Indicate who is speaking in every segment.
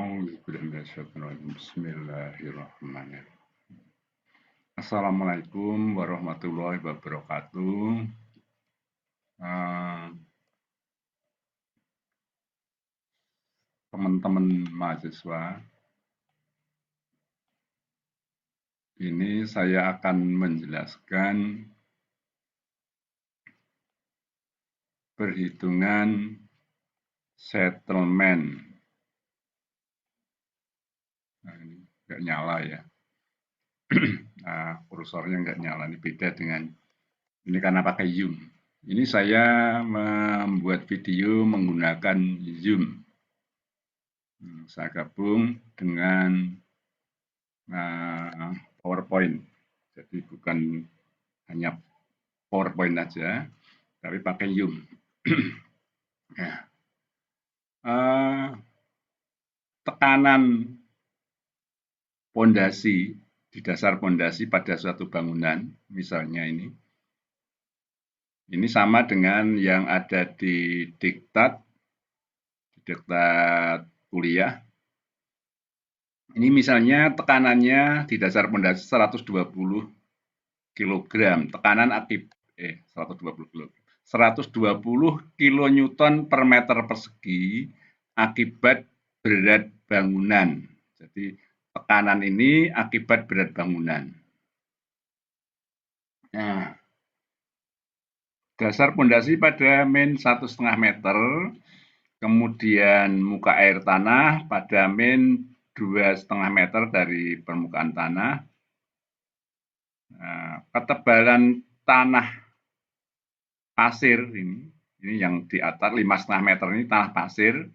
Speaker 1: Bismillahirrahmanirrahim. Assalamualaikum warahmatullahi wabarakatuh. Teman-teman mahasiswa, ini saya akan menjelaskan perhitungan settlement. Nah, ini nggak nyala ya. Nah, kursornya nggak nyala, ini beda dengan ini karena pakai Zoom. Ini saya membuat video menggunakan Zoom. Saya gabung dengan PowerPoint. Jadi bukan hanya PowerPoint aja, tapi pakai Zoom. Ya. Tekanan pondasi di dasar pondasi pada suatu bangunan, misalnya ini sama dengan yang ada di diktat kuliah. Ini misalnya tekanannya di dasar pondasi 120 kg, tekanan akibat 120 kilonewton per meter persegi akibat berat bangunan. Jadi tekanan ini akibat berat bangunan. Nah, dasar pondasi pada min 1,5 meter, kemudian muka air tanah pada min 2,5 meter dari permukaan tanah. Nah, ketebalan tanah pasir ini yang di atas 5,5 meter ini tanah pasir.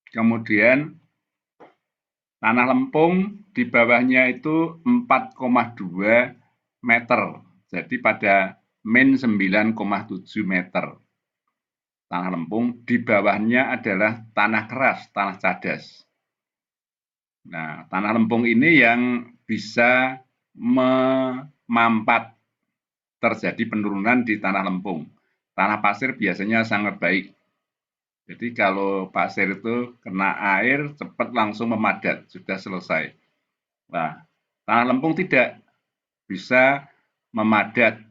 Speaker 1: Kemudian tanah lempung di bawahnya itu 4,2 meter. Jadi pada min 9,7 meter. Tanah lempung, di bawahnya adalah tanah keras, tanah cadas. Nah, tanah lempung ini yang bisa memampat terjadi penurunan di tanah lempung. Tanah pasir biasanya sangat baik. Jadi kalau pasir itu kena air, cepat langsung memadat, sudah selesai. Nah, tanah lempung tidak bisa memadat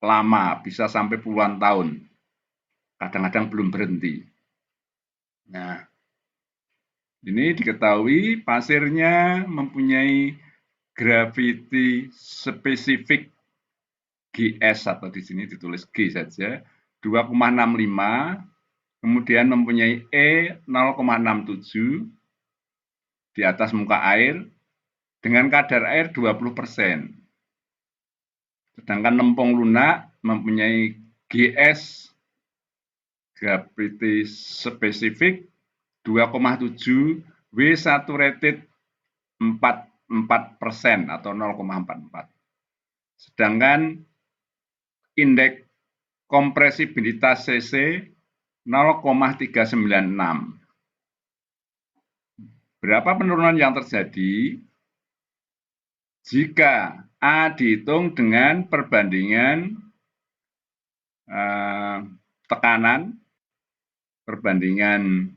Speaker 1: lama, bisa sampai puluhan tahun. Kadang-kadang belum berhenti. Nah, ini diketahui pasirnya mempunyai gravity spesifik GS atau di sini ditulis G saja 2,65, kemudian mempunyai E 0,67 di atas muka air dengan kadar air 20%. Sedangkan lempung lunak mempunyai GS gravity spesifik 2,7 W saturated 4% atau 0,44. Sedangkan indeks kompresibilitas CC 0,396. Berapa penurunan yang terjadi jika A dihitung dengan perbandingan tekanan, perbandingan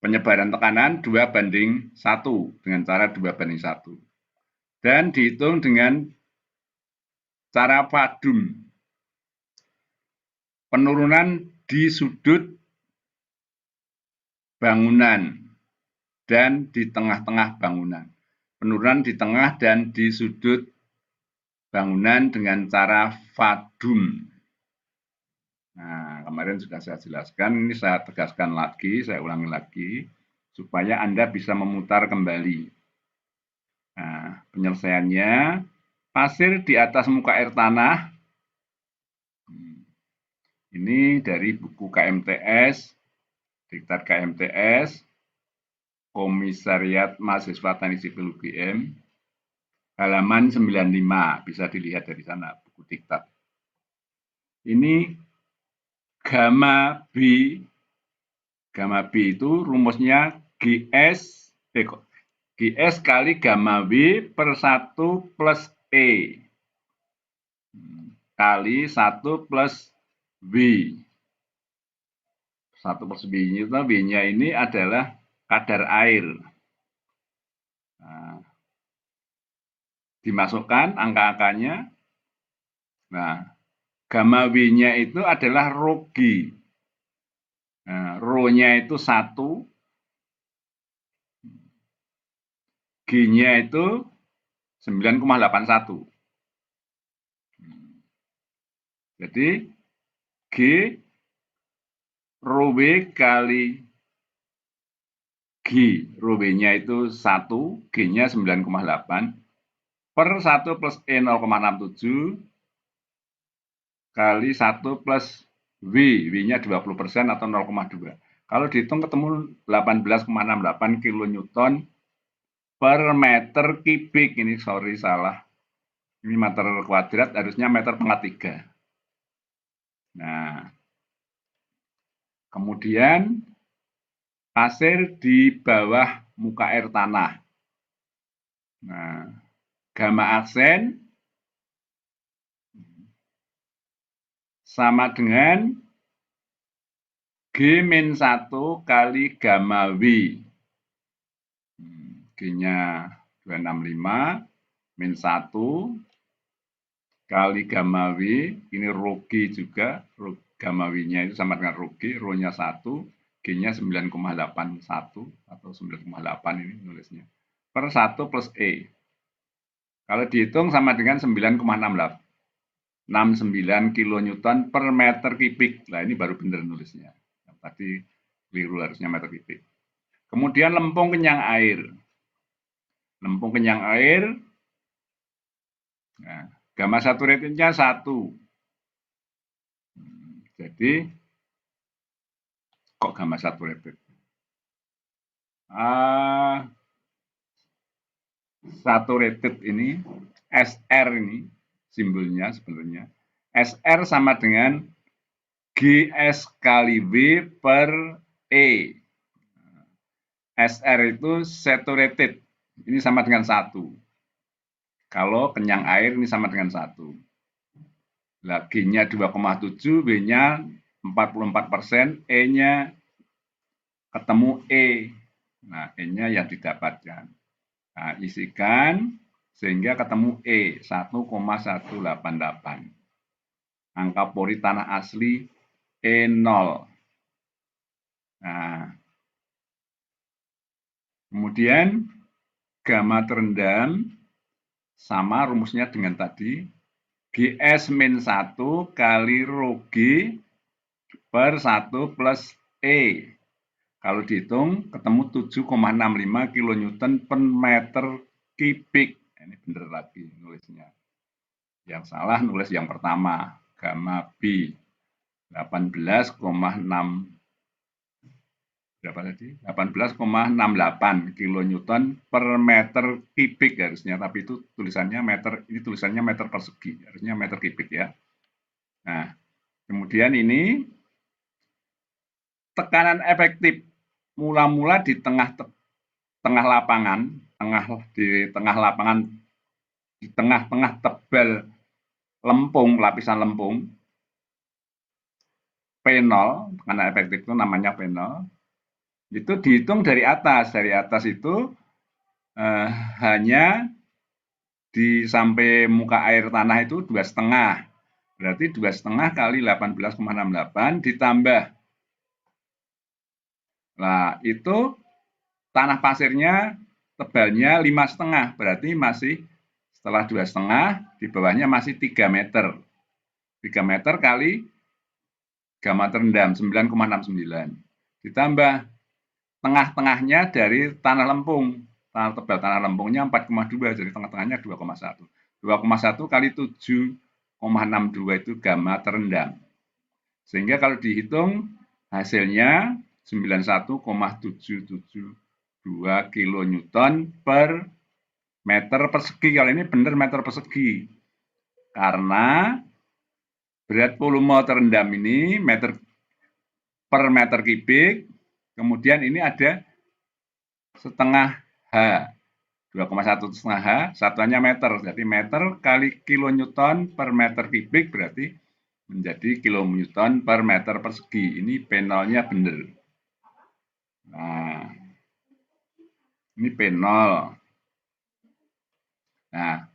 Speaker 1: penyebaran tekanan 2:1 dengan cara 2:1. Dan dihitung dengan cara Vadum, penurunan di sudut bangunan dan di tengah-tengah bangunan. Penurunan di tengah dan di sudut bangunan dengan cara Vadum. Nah, kemarin sudah saya jelaskan, ini saya tegaskan lagi, saya ulangi lagi, supaya Anda bisa memutar kembali. Nah, penyelesaiannya, pasir di atas muka air tanah, ini dari buku KMTS, diktat KMTS, Komisariat Mahasiswa Teknik Sipil UGM, halaman 95, bisa dilihat dari sana, buku diktat. Ini gamma B itu rumusnya GS kali gamma W per 1 plus E kali 1 plus W. 1 plus W-nya ini adalah kadar air. Nah, dimasukkan angka-angkanya. Nah, gamma W-nya itu adalah rho G. Nah, rho-nya itu 1, G-nya itu 9,81. Jadi, G rho W kali G, rho W-nya itu 1, G-nya 9,8, per 1 plus E 0,67, kali 1 plus W, W-nya 20% atau 0,2. Kalau dihitung ketemu 18,68 kilonewton per meter kubik. Ini sorry salah. Ini meter kuadrat, harusnya meter pangkat 3. Nah, kemudian pasir di bawah muka air tanah. Nah, gamma aksen sama dengan G-1 kali gamma W. G-nya 265, min 1, kali gamma W, ini rho G juga, gamma W-nya itu sama dengan rho G, rho-nya 1, G-nya 9,81 atau 9,8 ini nulisnya, per 1 plus E. Kalau dihitung sama dengan 9,69 kilonewton per meter kubik. Nah, ini baru benar nulisnya. Tadi keliru, harusnya meter kubik. Kemudian lempung kenyang air. Lempung kenyang air, nah, gamma saturatednya 1. Jadi, kok gamma saturated? Saturated ini, SR ini, simbolnya sebenarnya. SR sama dengan GS kali W per E. SR itu saturated, ini sama dengan 1. Kalau kenyang air ini sama dengan 1. Nah, G-nya 2,7, W-nya 44%, E-nya ketemu E. Nah, E-nya yang didapatkan. Nah, isikan sehingga ketemu E, 1,188. Angka pori tanah asli E0. Nah, kemudian gamma terendam sama rumusnya dengan tadi, GS-1 kali rho G per 1 plus E. Kalau dihitung ketemu 7,65 kilonewton per meter kubik. Ini benar lagi nulisnya. Yang salah nulis yang pertama, gamma B 18,6 berapa tadi? 18,68 kilonewton per meter kubik harusnya, tapi itu tulisannya meter, ini tulisannya meter persegi, harusnya meter kubik ya. Nah, kemudian ini tekanan efektif mula-mula di tengah lapangan, di tengah-tengah tebal lempung, lapisan lempung, P0, tekanan efektif itu namanya P0, itu dihitung dari atas. Dari atas itu hanya di sampai muka air tanah itu 2,5. Berarti 2,5 kali 18,68 ditambah. Nah, itu tanah pasirnya tebalnya 5,5. Berarti masih setelah 2,5 di bawahnya masih 3 meter. 3 meter kali gamma terendam 9,69. Ditambah tengah-tengahnya dari tanah lempung. Tanah tebal tanah lempungnya 4,2, jadi tengah-tengahnya 2,1. 2,1 kali 7,62 itu gamma terendam. Sehingga kalau dihitung hasilnya 91,772 kilonewton per meter persegi. Kalau ini benar meter persegi. Karena berat volume terendam ini per meter kubik, kemudian ini ada setengah H, 2,1 setengah H, satuannya meter, jadi meter kali kilonewton per meter kubik berarti menjadi kilonewton per meter persegi. Ini P0-nya benar. Nah, Ini P0. Nah,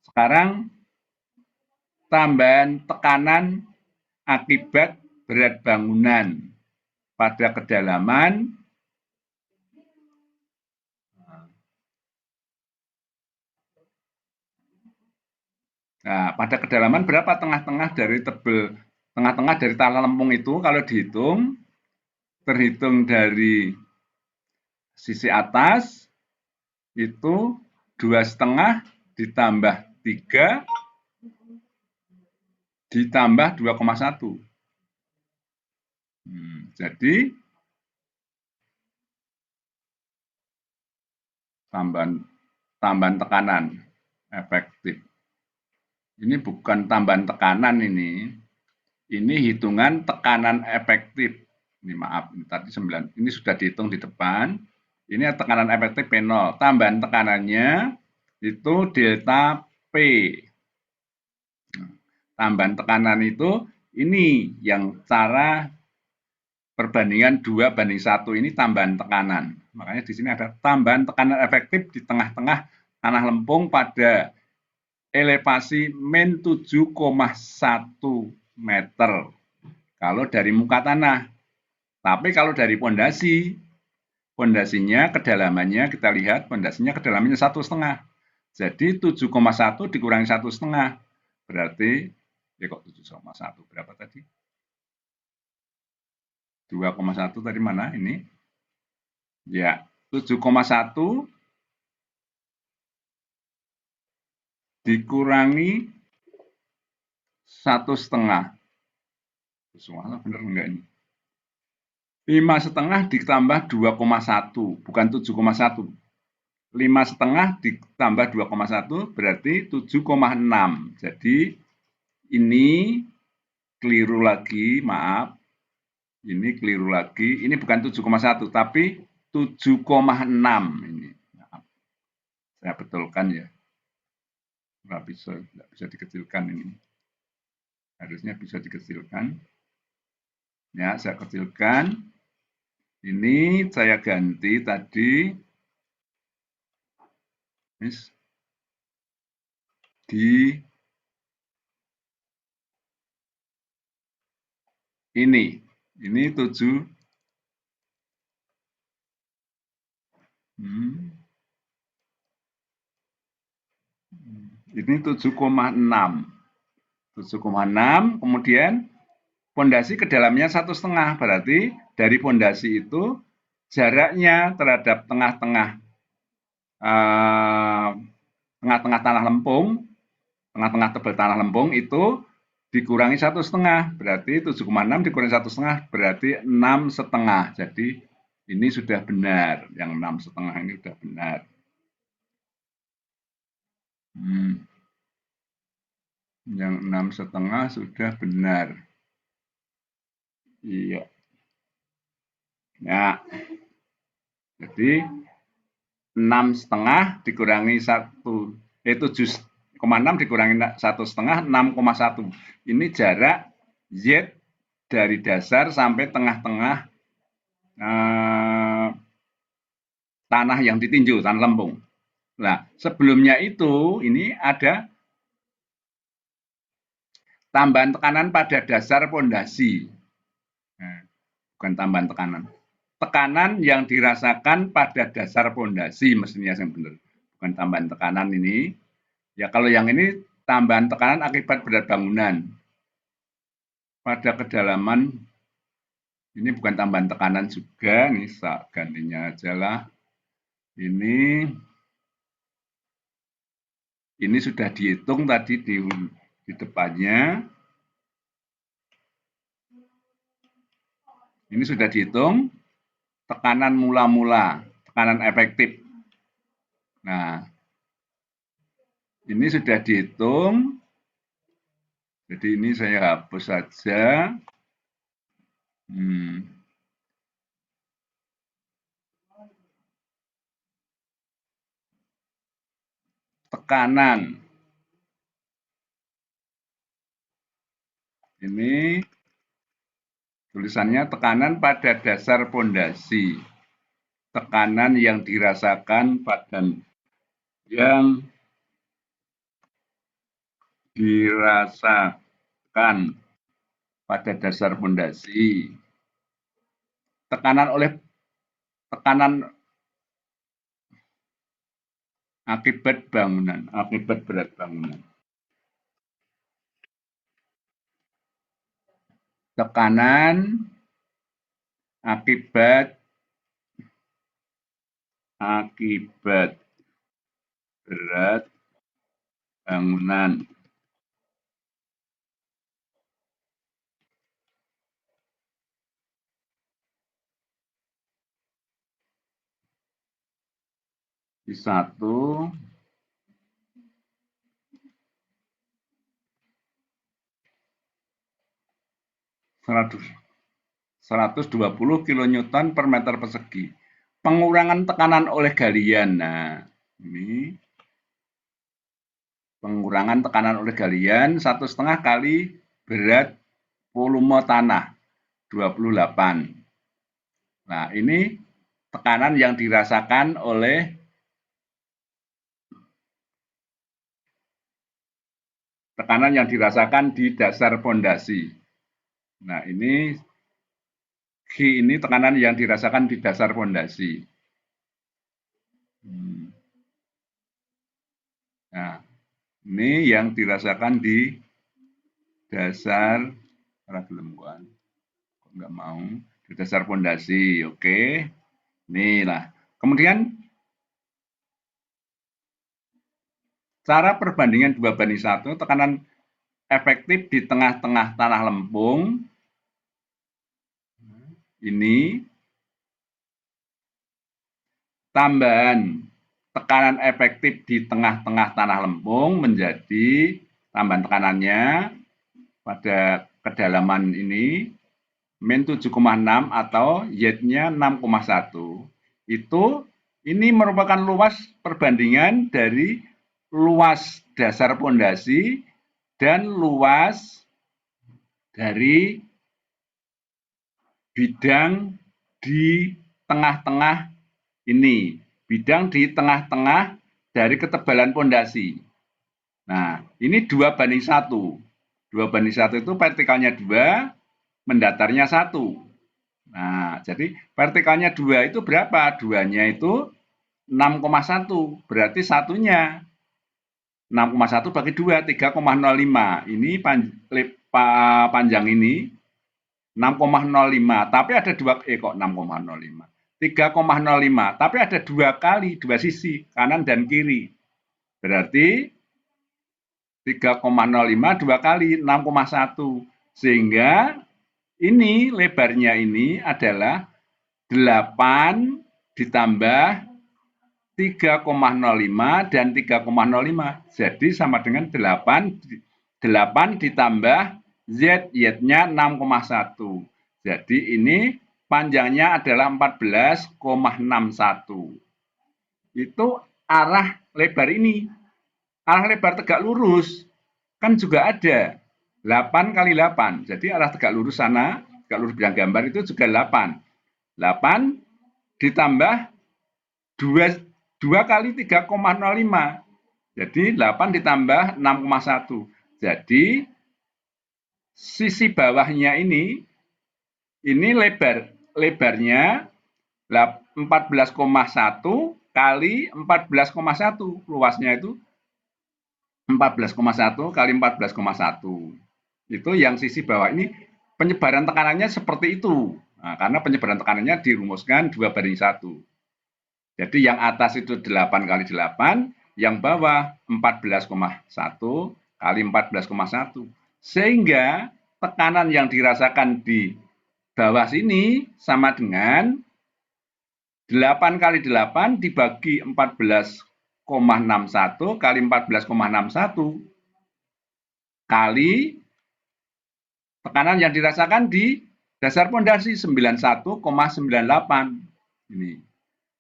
Speaker 1: sekarang tambahan tekanan akibat berat bangunan pada kedalaman pada kedalaman berapa tengah-tengah dari tanah lempung itu kalau dihitung, terhitung dari sisi atas itu 2,5 ditambah 3 ditambah 2,1. Jadi tambahan tekanan efektif. Ini bukan tambahan tekanan ini hitungan tekanan efektif. Ini maaf, ini tadi 9. Ini sudah dihitung di depan. Ini tekanan efektif P0. Tambahan tekanannya itu delta P. Tambahan tekanan itu ini yang cara perbandingan 2:1 ini tambahan tekanan. Makanya di sini ada tambahan tekanan efektif di tengah-tengah tanah lempung pada elevasi min 7,1 meter kalau dari muka tanah. Tapi kalau dari pondasi, pondasinya kedalamannya kita lihat pondasinya kedalamannya 1,5. Jadi 7,1 dikurangi 1,5 berarti ya kok 7,1 berapa tadi? 2,1 tadi mana ini? Ya, 7,1 dikurangi 1,5. Soalnya bener enggak ini? 5,5 ditambah 2,1, bukan 7,1. 5,5 ditambah 2,1 berarti 7,6. Jadi ini keliru lagi, maaf. Ini keliru lagi. Ini bukan 7,1 tapi 7,6 ini. Maaf. Saya betulkan ya. Nggak bisa dikecilkan ini. Harusnya bisa dikecilkan. Ya, saya kecilkan. Ini saya ganti tadi di ini 7. Ini 7,6. 7,6 kemudian pondasi ke dalamnya 1,5 berarti dari pondasi itu jaraknya terhadap tengah-tengah tanah lempung, tengah-tengah tebal tanah lempung itu dikurangi 1,5 berarti 7,6 dikurangi 1,5 berarti 6,5. Jadi ini sudah benar, yang 6,5 ini sudah benar. Yang 6,5 sudah benar. Iya. Ya. Jadi 6,5 dikurangi 7,6 dikurangi 1,5 6,1. Ini jarak Z dari dasar sampai tengah-tengah tanah yang ditinjau, tanah lempung. Nah, sebelumnya itu ini ada tambahan tekanan pada dasar pondasi. Nah, bukan tambahan tekanan. Tekanan yang dirasakan pada dasar pondasi mestinya yang benar. Bukan tambahan tekanan ini. Ya kalau yang ini tambahan tekanan akibat berat bangunan. Pada kedalaman ini bukan tambahan tekanan juga, nih gantinya aja lah. Ini sudah dihitung tadi di depannya. Ini sudah dihitung tekanan mula-mula, tekanan efektif. Nah, ini sudah dihitung. Jadi ini saya hapus saja. Tekanan. Ini tulisannya tekanan pada dasar pondasi. tekanan yang dirasakan pada dasar pondasi. Tekanan akibat berat bangunan. Tekanan akibat berat bangunan. Di 1 120 kN per meter persegi. Pengurangan tekanan oleh galian. Nah, ini pengurangan tekanan oleh galian 1,5 kali berat volume tanah 28. Nah, ini tekanan yang dirasakan di dasar pondasi. Nah, ini G ini tekanan yang dirasakan di dasar pondasi. Nah, ini yang dirasakan di dasar di dasar pondasi. Oke. Inilah. Kemudian cara perbandingan 2:1, tekanan efektif di tengah-tengah tanah lempung ini tambahan tekanan efektif di tengah-tengah tanah lempung menjadi tambahan tekanannya pada kedalaman ini min 7,6 atau Y-nya 6,1. Ini merupakan luas perbandingan dari luas dasar pondasi dan luas dari bidang di tengah-tengah ini, bidang di tengah-tengah dari ketebalan pondasi. Nah, ini 2:1. 2:1 itu vertikalnya 2, mendatarnya 1. Nah, jadi vertikalnya 2 itu berapa? 2-nya itu 6,1. Berarti satunya 6,1 bagi 2, 3,05. Ini panjang ini 6,05. Tapi ada dua, kok 6,05. 3,05. Tapi ada dua sisi, kanan dan kiri. Berarti 3,05 dua kali 6,1. Sehingga ini lebarnya ini adalah 8 ditambah 3,05 dan 3,05. Jadi sama dengan 8 ditambah Z, Y-nya 6,1. Jadi ini panjangnya adalah 14,61. Itu arah lebar ini. Arah lebar tegak lurus kan juga ada 8 kali 8. Jadi arah tegak lurus sana, tegak lurus bidang gambar itu juga 8. 8 ditambah 2 kali 3,05. Jadi 8 ditambah 6,1. Jadi sisi bawahnya ini lebarnya 14,1 kali 14,1. Luasnya itu 14,1 kali 14,1. Itu yang sisi bawah ini penyebaran tekanannya seperti itu. Nah, karena penyebaran tekanannya dirumuskan 2:1. Jadi yang atas itu 8 kali 8, yang bawah 14,1 kali 14,1. Sehingga tekanan yang dirasakan di bawah sini sama dengan 8 kali 8 dibagi 14,61 kali 14,61 kali tekanan yang dirasakan di dasar pondasi 91,98. Ini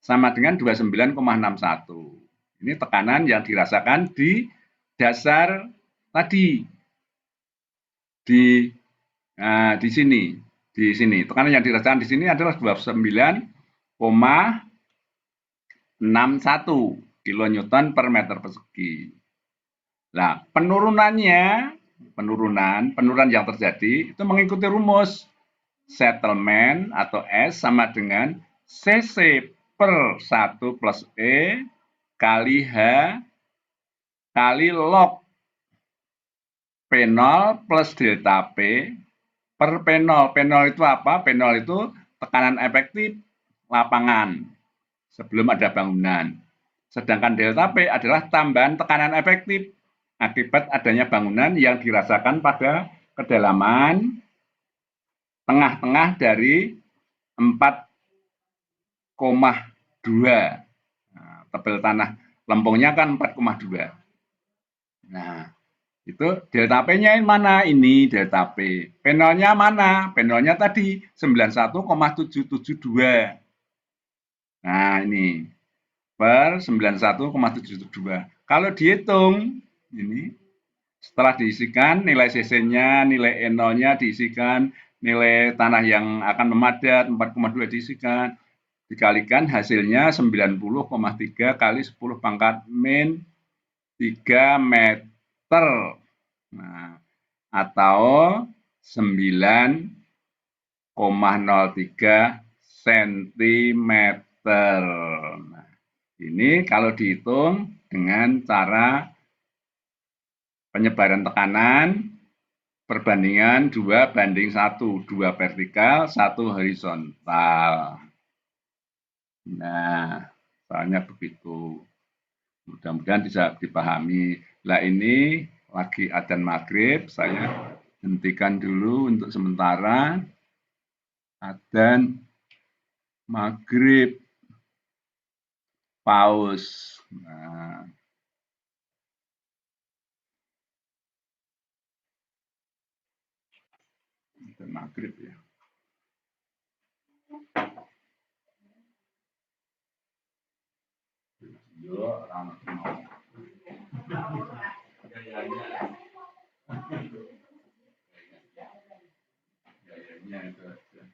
Speaker 1: sama dengan 29,61. Ini tekanan yang dirasakan di dasar tadi. Di sini. Tekanan yang dirasakan di sini adalah 29,98. 61 kilonewton per meter persegi. Nah, penurunan yang terjadi itu mengikuti rumus settlement atau S sama dengan CC per 1 plus E kali H kali log P0 plus delta P per P0. P0 itu apa? P0 itu tekanan efektif lapangan sebelum ada bangunan. Sedangkan delta P adalah tambahan tekanan efektif akibat adanya bangunan yang dirasakan pada kedalaman tengah-tengah dari 4,2. Nah, tebel tanah lempungnya kan 4,2. Nah, itu delta P-nya mana? Ini delta P. P0-nya mana? P0-nya tadi 91,772. Nah, ini per 91,772. Kalau dihitung, ini setelah diisikan nilai CC-nya, nilai N0-nya diisikan, nilai tanah yang akan memadat 4,2 diisikan, dikalikan hasilnya 90,3 kali 10 pangkat min 3 meter. Nah, atau 9,03 cm. Nah, ini kalau dihitung dengan cara penyebaran tekanan perbandingan 2:1, 2 vertikal, 1 horizontal. Nah, soalnya begitu. Mudah-mudahan bisa dipahami. Nah, ini lagi adzan maghrib, saya hentikan dulu untuk sementara. Adzan maghrib, paus. Nah, adzan maghrib ya. Yo, orang mau. Gayanya itu aja.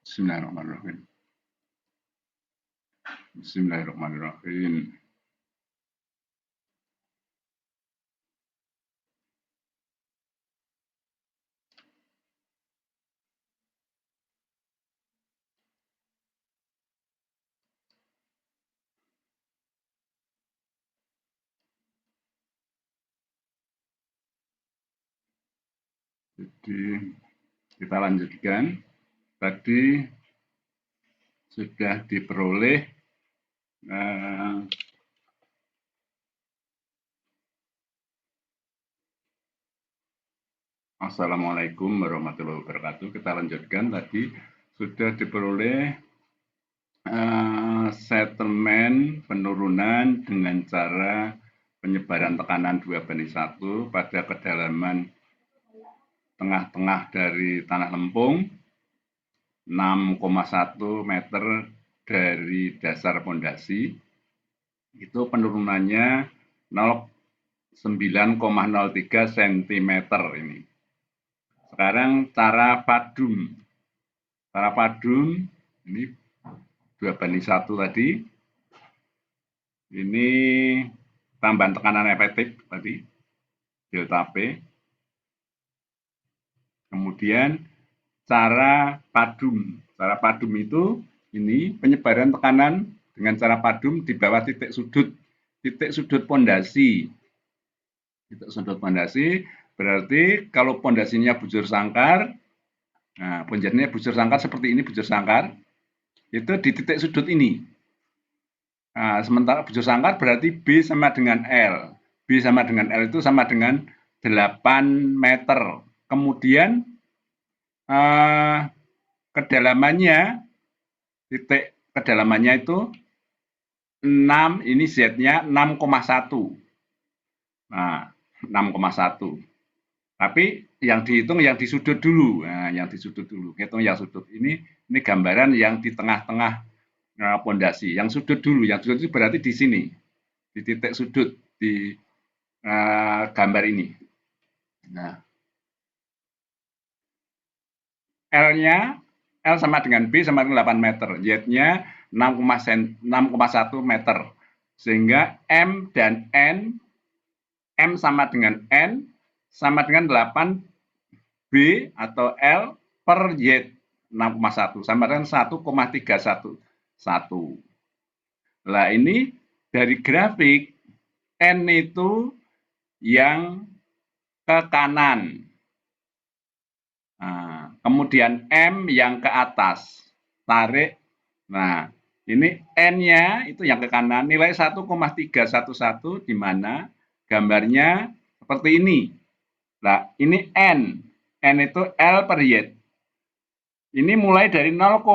Speaker 1: Bismillahirrahmanirrahim. Bismillahirrahmanirrahim. Jadi kita lanjutkan. Tadi sudah diperoleh Assalamualaikum warahmatullahi wabarakatuh. Kita lanjutkan. Tadi sudah diperoleh settlement penurunan dengan cara penyebaran tekanan 2:1 pada kedalaman tengah-tengah dari tanah lempung 6,1 meter dari dasar pondasi. Itu penurunannya 9,03 cm ini. Sekarang cara padum. Cara padum ini 2:1 tadi. Ini tambahan tekanan efektif tadi, delta P. Kemudian cara padum. Cara padum itu ini penyebaran tekanan dengan cara padum di bawah titik sudut pondasi. Titik sudut pondasi berarti kalau pondasinya bujur sangkar, nah pondasinya bujur sangkar seperti ini, bujur sangkar itu di titik sudut ini. Nah, sementara bujur sangkar berarti B sama dengan L. B sama dengan L itu sama dengan 8 meter. Kemudian kedalamannya, titik kedalamannya itu 6, ini Z-nya 6,1. Nah, 6,1. Tapi yang dihitung yang di sudut dulu. Nah, yang di sudut dulu. Hitung yang sudut. Ini gambaran yang di tengah-tengah pondasi. Yang sudut dulu. Yang sudut itu berarti di sini. Di titik sudut di gambar ini. Nah, L-nya L sama dengan B sama dengan 8 meter. Y-nya 6,1 meter. Sehingga M dan N, M sama dengan N, sama dengan 8 B atau L per Y 6,1 sama dengan 1,311. Nah ini dari grafik N itu yang ke kanan. Nah, kemudian M yang ke atas. Tarik. Nah, ini N-nya itu yang ke kanan. Nilai 1,311 di mana gambarnya seperti ini. Nah, ini N. N itu L per Y. Ini mulai dari 0,01,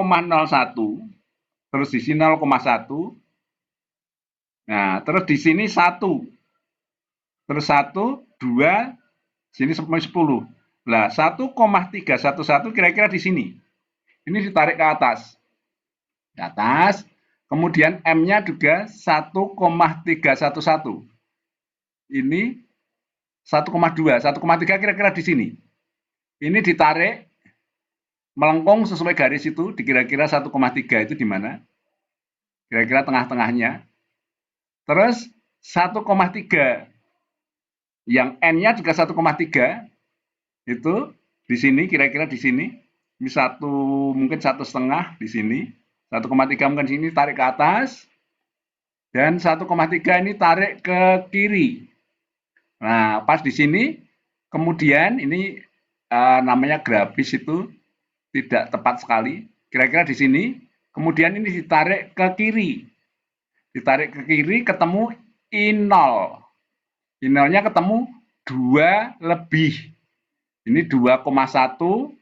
Speaker 1: terus di sini 0,1. Nah, terus di sini 1. Terus 1, 2, sini 10. Nah, 1,311 kira-kira di sini. Ini ditarik ke atas. Ke atas. Kemudian M-nya juga 1,311. Ini 1,2, 1,3 kira-kira di sini. Ini ditarik melengkung sesuai garis itu, dikira-kira 1,3 itu di mana? Kira-kira tengah-tengahnya. Terus 1,3. Yang N-nya juga 1,3. Itu di sini, kira-kira di sini. Ini mungkin 1,5 di sini. 1,3 mungkin di sini, tarik ke atas. Dan 1,3 ini tarik ke kiri. Nah, pas di sini, kemudian ini namanya grafis itu tidak tepat sekali. Kira-kira di sini, kemudian ini ditarik ke kiri. Ditarik ke kiri, ketemu I0. I0-nya ketemu 2 lebih. Ini 2,1.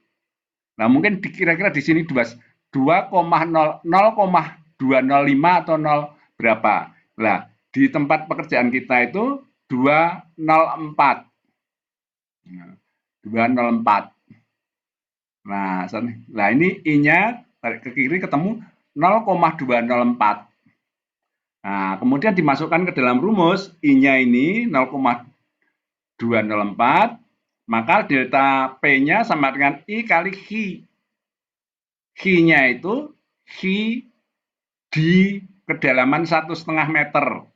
Speaker 1: Nah, mungkin kira-kira di sini 2,205 atau 0 berapa. Nah, di tempat pekerjaan kita itu 204. 204. Nah, ini I-nya tarik ke kiri ketemu 0,204. Nah, kemudian dimasukkan ke dalam rumus, I-nya ini 0,204, maka delta P-nya sama dengan I kali Hi. Hi-nya itu Hi di kedalaman 1,5 meter.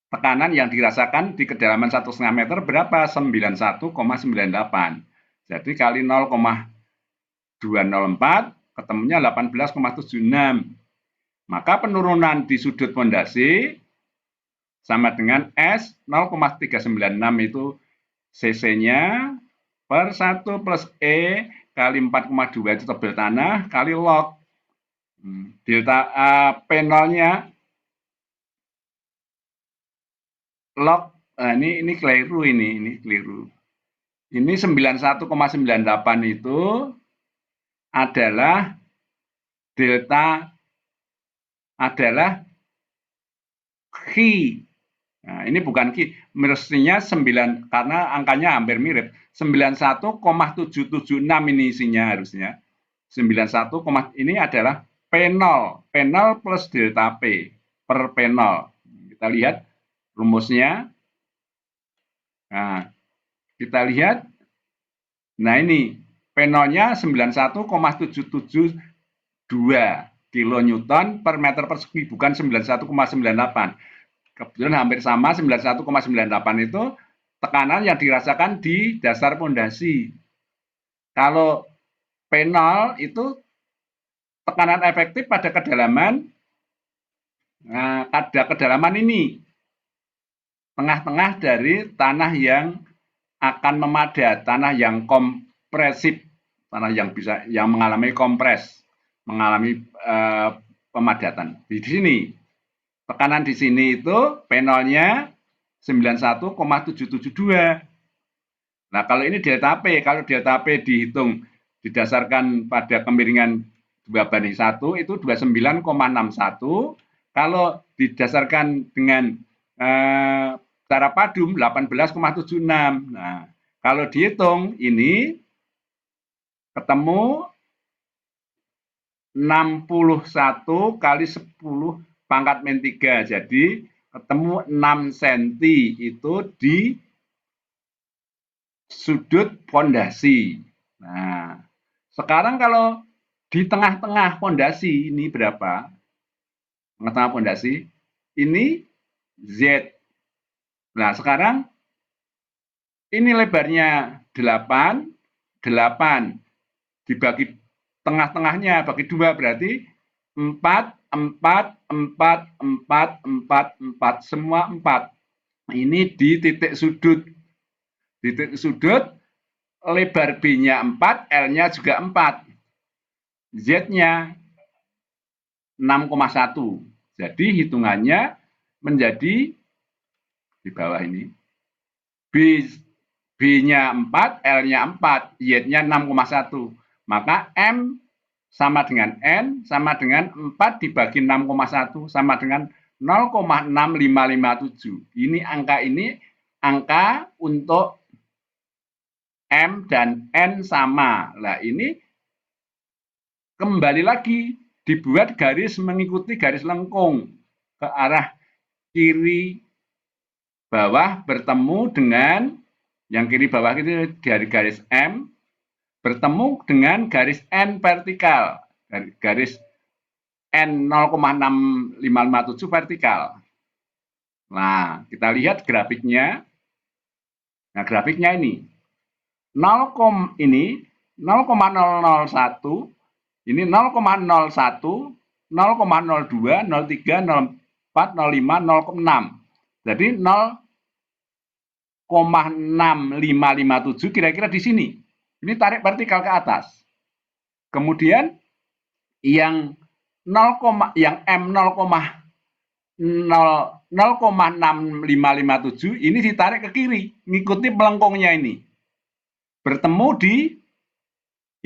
Speaker 1: Tekanan yang dirasakan di kedalaman 1,5 meter berapa? 91,98. Jadi kali 0,204 ketemunya 18,76. Maka penurunan di sudut pondasi sama dengan S 0,396 itu cc-nya per 1 plus E kali 4,2 itu tebel tanah kali log. Delta P0-nya log, ini keliru ini keliru. Ini 91,98 itu adalah delta adalah Ki. Nah, ini bukan Ki, mestinya 9 karena angkanya hampir mirip. 91,776 ini isinya harusnya. 91, ini adalah P0. P0 plus delta P per P0. Kita lihat rumusnya. Nah, kita lihat. Nah, ini P0-nya 91,772 kilonewton per meter persegi, bukan 91,98. Kebetulan hampir sama, 91,98 itu tekanan yang dirasakan di dasar pondasi. Kalau P0 itu tekanan efektif pada kedalaman, pada kedalaman ini, tengah-tengah dari tanah yang akan memadat, tanah yang kompresif, tanah yang mengalami kompres, mengalami pemadatan. Di sini tekanan di sini itu P0-nya 91,772. Nah, kalau ini delta P, kalau delta P dihitung didasarkan pada kemiringan 2:1 itu 29,61. Kalau didasarkan dengan cara padum 18,76. Nah, kalau dihitung ini ketemu 61 kali 10 pangkat min 3. Jadi ketemu 6 cm itu di sudut pondasi. Nah, sekarang kalau di tengah-tengah pondasi ini berapa? Tengah-tengah pondasi ini Z. Nah, sekarang ini lebarnya 8, 8 dibagi tengah-tengahnya bagi 2 berarti 4, 4, 4, 4, 4, 4, semua 4. Ini di titik sudut. Di titik sudut, lebar B-nya 4, L-nya juga 4. Z-nya 6,1. Jadi hitungannya menjadi di bawah ini. B-nya 4, L-nya 4, Y-nya 6,1. Maka M sama dengan N sama dengan 4 dibagi 6,1 sama dengan 0,6557. Ini angka untuk M dan N sama. Nah, ini kembali lagi dibuat garis mengikuti garis lengkung ke arah kiri bawah bertemu dengan yang kiri bawah itu dari garis M bertemu dengan garis N vertikal, garis N 0,6557 vertikal. Nah, kita lihat grafiknya. Nah, grafiknya ini 0, ini 0,001, ini 0,01, 0,02, 0,3, 0,4, 0,5, 0,6. Jadi 0,6557 kira-kira di sini. Ini tarik vertikal ke atas. Kemudian yang 0, yang M 0,6557 ini ditarik ke kiri, ngikuti melengkungnya ini. Bertemu di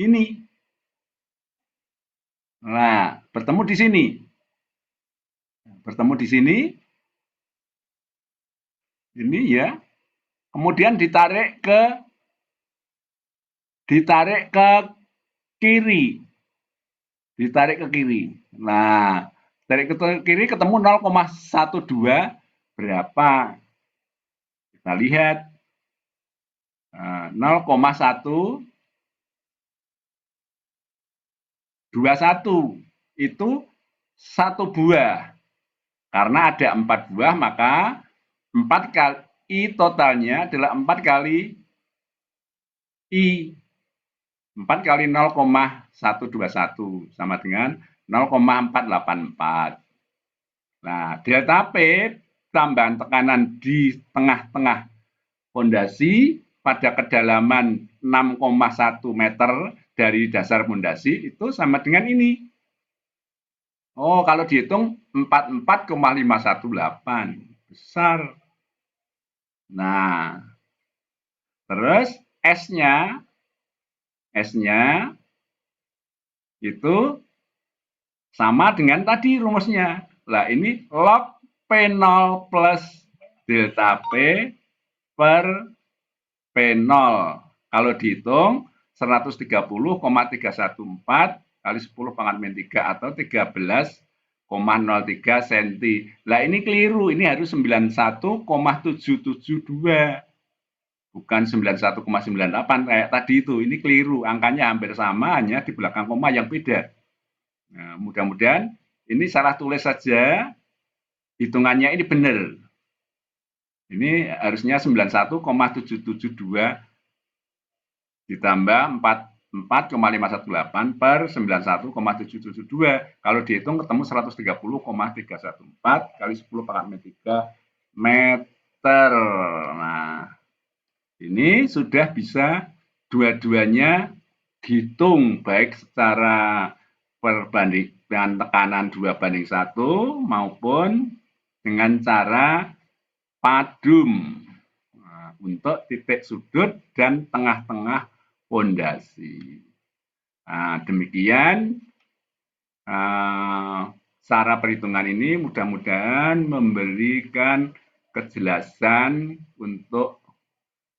Speaker 1: ini. Nah, bertemu di sini. Bertemu di sini. Ini ya. Kemudian ditarik ke kiri. Ditarik ke kiri. Nah, tarik ke kiri ketemu 0,12 berapa? Kita lihat. 0,121 itu satu buah. Karena ada 4 buah, maka 4 kali I totalnya adalah 4 kali I. 4 kali 0,121 sama dengan 0,484. Nah, delta P tambahan tekanan di tengah-tengah fondasi pada kedalaman 6,1 meter dari dasar fondasi itu sama dengan ini. Oh, kalau dihitung 44,518. Besar. Nah, terus S-nya itu sama dengan tadi rumusnya. Nah, ini log P0 plus delta P per P0. Kalau dihitung 130,314 kali 10 pangkat min 3 atau 13,03 cm. Nah, ini keliru. Ini harus 91,772. Bukan 91,98 kayak tadi itu. Ini keliru. Angkanya hampir sama, hanya di belakang koma yang beda. Nah, mudah-mudahan ini salah tulis saja. Hitungannya ini benar. Ini harusnya 91,772 ditambah 44,518 per 91,772. Kalau dihitung ketemu 130,314 kali 10 pangkat min 3 meter. Nah, ini sudah bisa dua-duanya dihitung baik secara perbandingan tekanan 2:1 maupun dengan cara padum untuk titik sudut dan tengah-tengah fondasi. Nah, demikian cara perhitungan ini mudah-mudahan memberikan kejelasan untuk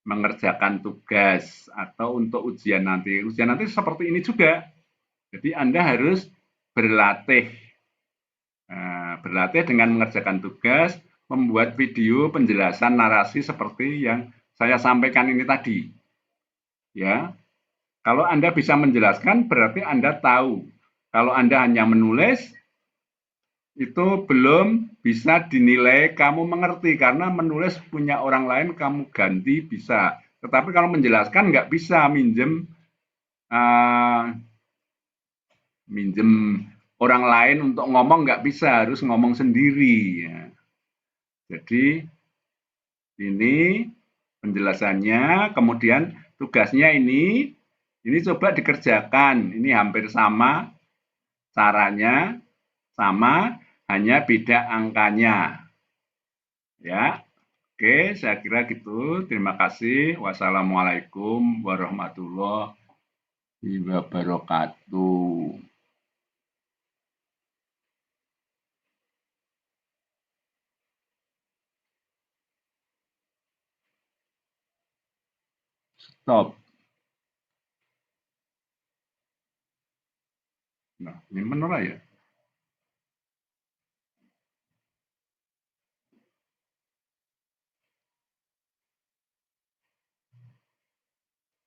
Speaker 1: mengerjakan tugas atau untuk ujian nanti. Ujian nanti seperti ini juga. Jadi Anda harus berlatih. Berlatih dengan mengerjakan tugas, membuat video penjelasan narasi seperti yang saya sampaikan ini tadi. Ya, kalau Anda bisa menjelaskan berarti Anda tahu. Kalau Anda hanya menulis itu belum bisa dinilai kamu mengerti karena menulis punya orang lain kamu ganti bisa. Tetapi kalau menjelaskan nggak bisa minjem orang lain untuk ngomong nggak bisa, harus ngomong sendiri. Ya. Jadi ini penjelasannya, kemudian tugasnya ini coba dikerjakan. Ini hampir sama caranya, sama, hanya beda angkanya. Ya, oke, saya kira gitu. Terima kasih. Wassalamualaikum warahmatullahi wabarakatuh. Stop. Nah, ini menolak ya.